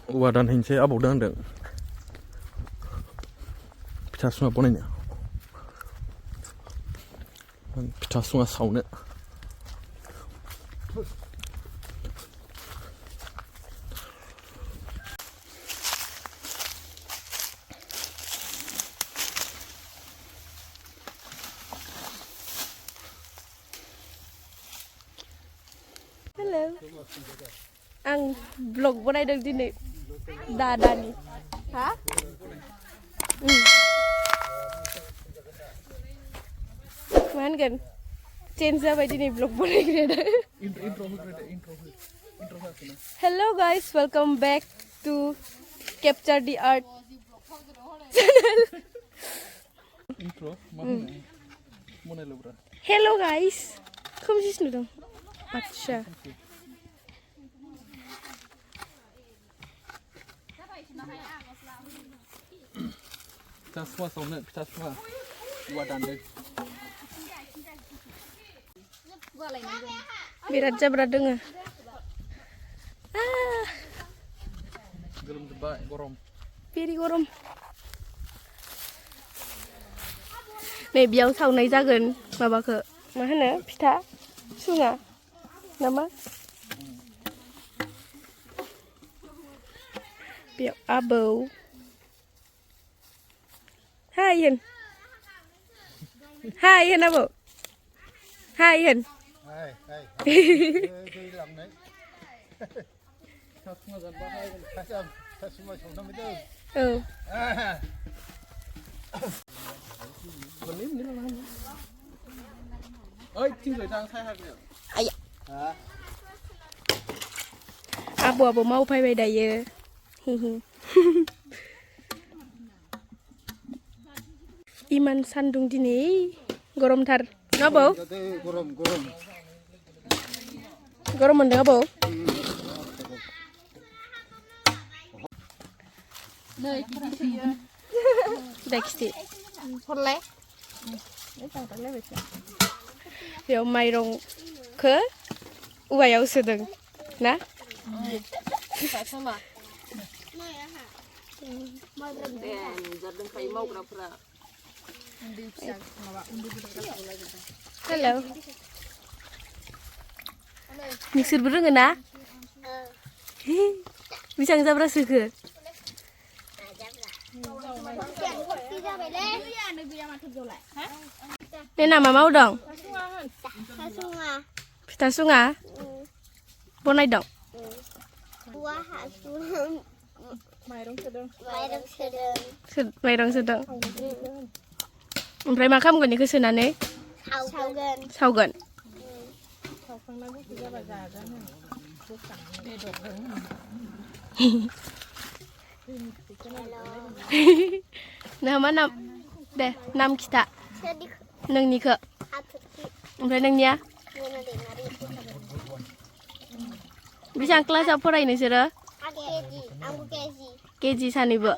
Wadan hinse abau dandeng. Pitha Sunga बनायनो. Pitha Sunga सावनो. Hello. Ang vlog बनायदों दिनै दादानि. Ha? मा होनगोन? चेन्ज जाबाय दिनै vlog बनायग्राया. Hello guys, welcome back to Capture the Art channel. Hello guys. खोमसिस नुदों. अच्छा. Pitha Sunga सावनो Pitha Sunga wadan. Birat jabra doङो. Goलोमजोब्बाय गरम. Beri गरम. नै बेयाव सावनाय जागोन माबाखौ मा होनो फिथा सुङा नामा? बेयाव आबौ. Hai Hin. Hai Hin Abou. Hai Hin. Hai. Đi làm đấy. Sao không gần bao hai sao mà sống năm mươi tư. Ơi, chim rồi đang thay hạt nhỉ? Ai Hả? Abou mau fai bai dayo. Iman sandung dini goromtar. Abou? Gurem. Gorom mendeng Abou? Deksti. Horle. Beयाव माइरंखौ औवायाव सोदों ना? Hello. Nोंसोरबो रोङो ना? बेसेबां जाब्रा सोखो? Ini nama mau dong? Pitha Sunga. Bonai dong. Mairong sedang. Oमफ्राय मा खालामगोन इखो सोनानै? सावगोन. Nama deh nam kita. नोंनिखो ओमफ्राय नोंनिया बेसेबां क्लासाव फरायो नोंसोरो? केजि सानैबो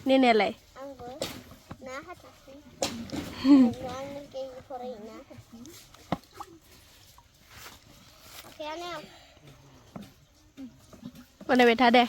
नेनायालाय बानायबाय था दे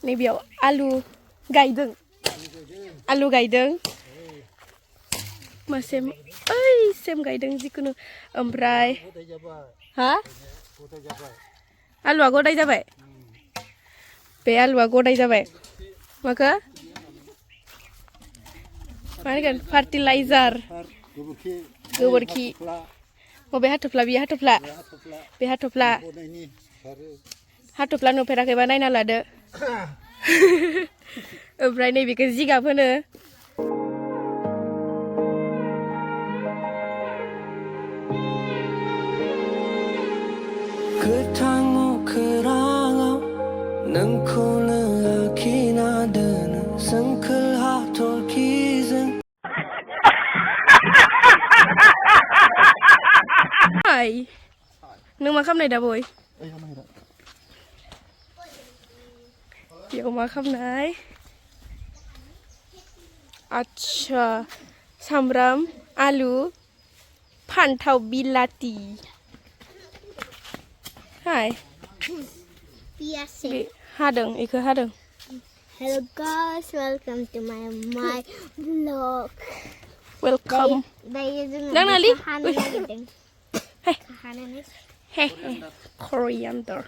नैबेयाव आलु गायदों Masem, sem gaideng जिखुनु ओमफ्राय हा आलुआ गदाय जाबाय बे आलुआ गदाय जाबाय माखो मा होनगोन फार्टिलाइजार गोबोरखि बबे हाथफ्ला बे हाथफ्ला नुफेराखैबा नायना लादो ओमफ्राय नैबेखौ जिगाब होनो नोंखौनो आखिना दोनो सोंखोल हाथरखिजों हाय नों मा खालामनाय दा बय बेयाव मा खालामनाय आच्छा सामब्राम आलु फान्थाव बिलाति हाय Hadeng, ikut hadeng. Hello guys, welcome to my vlog. Welcome. Đang nào đi? Hey, hey, coriander.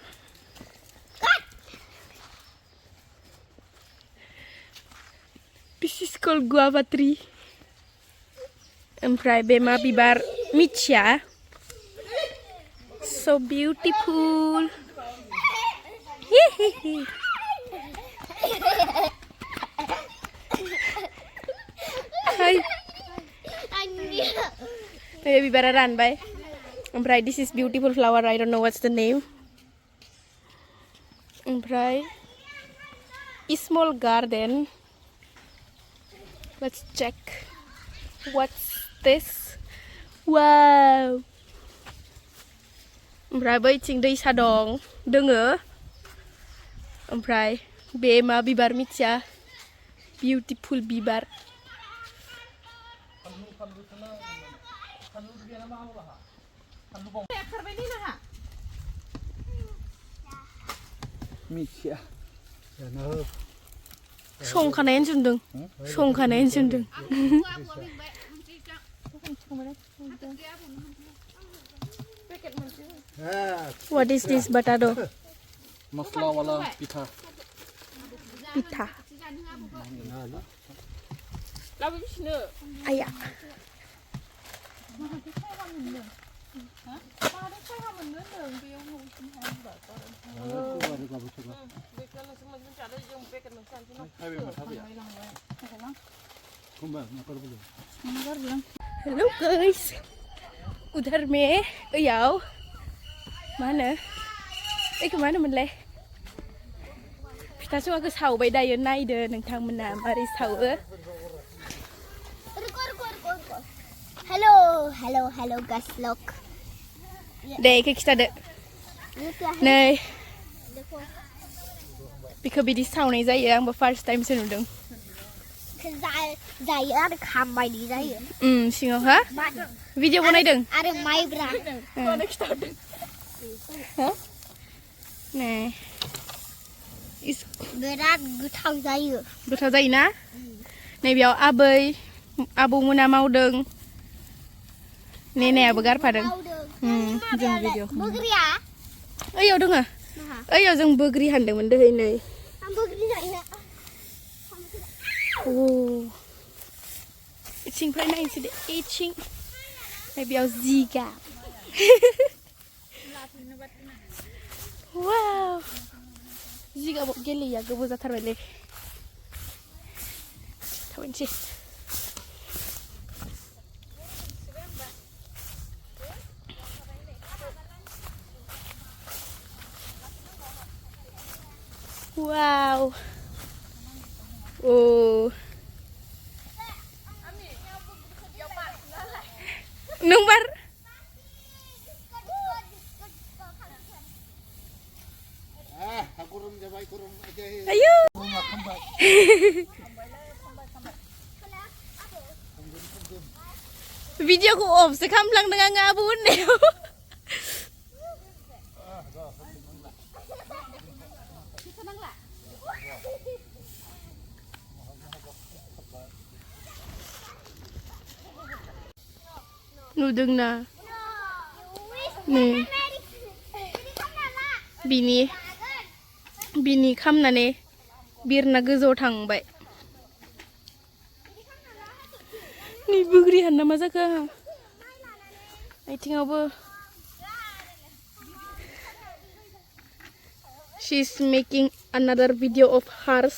This is called guava tree. Ompray bema bibar mitya. So beautiful. Hai. Maybe better run by. Ompray, this is beautiful flower. I don't know what's the name. Ompray, small garden. Let's check. What's this? Wow. Ompray बै थिं दैसा दं दोङो. Ompray bे मा बिबार मिथिया. Beautiful bibar. Mitya. Songkanayan sundeng. Songkanayan sundeng. What is this batado? Masala wala pitha. Pitha. Ayah. Hello guys. Udhar में आओ mana? Kemana menle? Phitha Sunga Sou bay dayo naidо नोंथांमोना मारै सावो? Hello guys, look. Deh, kita dek. Nei. Because bidik sawnai जायो आंबो first time सो नुदों. जायो आरो खामबायदि जायो. सिङाव हा? भिडिअ बनायदों? आरो माइब्रा. Nei. बिराद गोथाव जायो. गोथाव जायोना? नै बेयाव आबै आबौमोना मावदों. नेनायाबो गारफादों. जों भिडिअ. बोग्रिया? ओइयाव दङ. ओइयाव जों बोग्रि हानदोंमोन दोहै नै. आं बोग्रि जायो. इथिंफ्राय नायनोसै दे इथिं. नै बेयाव जिगाब. वाव. जिगाबाव गेलेया गोबाव जाथारबायलै. थाबायनोसै. Wow. Oh. Nomor. Ayo. Video ku off sekamlang dengan ngabun deh. Nudung na. Nih. Bini खामनानै बिरना गोजौआव थांबाय. नै बोग्रि हानना मा जाखो? आथिङावबो. She's making another video of hers.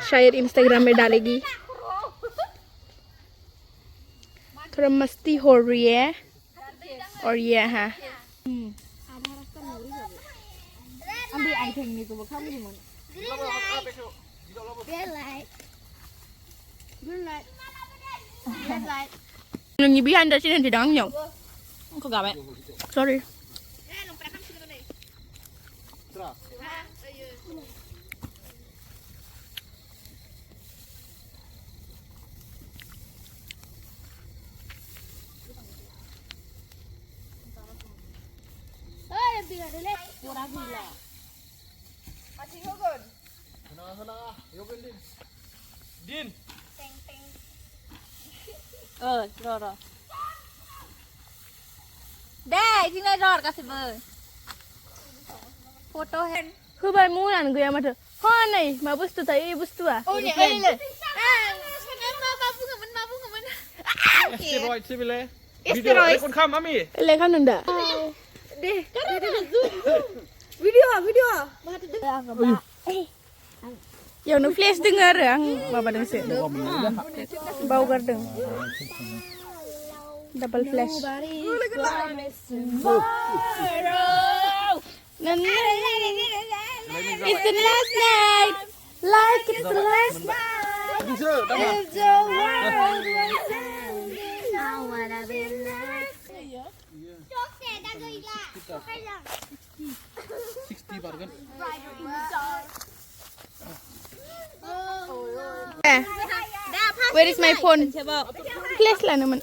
शायद Instagram में डालेगी. थोड़ा मस्ती हो रही है और ये हाँ. Nunggu behind the scene tidak nyong. Kau gawe? Sorry. Din. Rò. Đây, thì này rọt cả sự vời. Photo hen. Hubay muna ang gaya mata. Ha này, mabusto tayo ibusto ah. Oh, ni ai le. Steroid si bile. Video kon kham ami. Ile kan nunda. Yang nu flash dengar ang baba deng se. Bau gardeng. Double flash. It's the last night. Like it's the last night. If the world was ending, I wanna be next. 60 bargain. Where is my phone? Flash lah naman.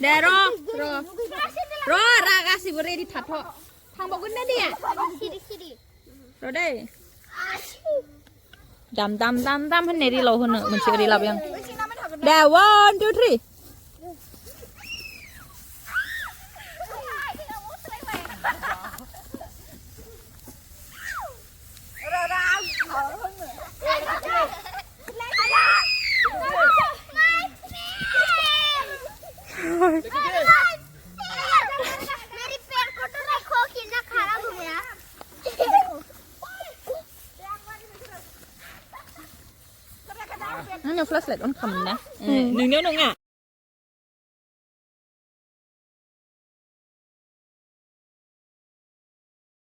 Đây rò ra cả sự vời đi thật thôi. Thằng bọc cái đi à? Rồi đây. Đam hắn này đi lâu hơn nữa, mình sẽ đi làmยัง. Đây 1, 2, 3. मेरी पेड़ को तो देखो कितना खराब हो गया Nó flashlight on cầm nè. Đừng nhớ đừng à.